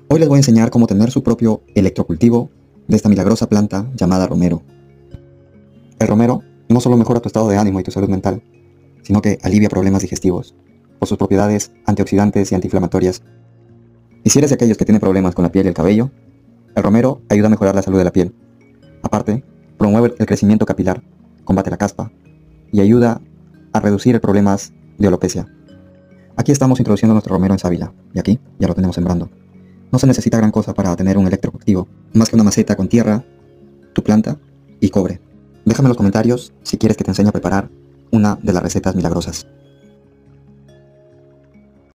Hoy les voy a enseñar cómo tener su propio electrocultivo de esta milagrosa planta llamada romero. El romero no solo mejora tu estado de ánimo y tu salud mental, sino que alivia problemas digestivos por sus propiedades antioxidantes y antiinflamatorias. Y si eres de aquellos que tienen problemas con la piel y el cabello, el romero ayuda a mejorar la salud de la piel. Aparte, promueve el crecimiento capilar, combate la caspa y ayuda a reducir problemas de alopecia. Aquí estamos introduciendo nuestro romero en sábila, y aquí ya lo tenemos sembrando. No se necesita gran cosa para tener un electrocultivo, más que una maceta con tierra, tu planta y cobre. Déjame en los comentarios si quieres que te enseñe a preparar una de las recetas milagrosas.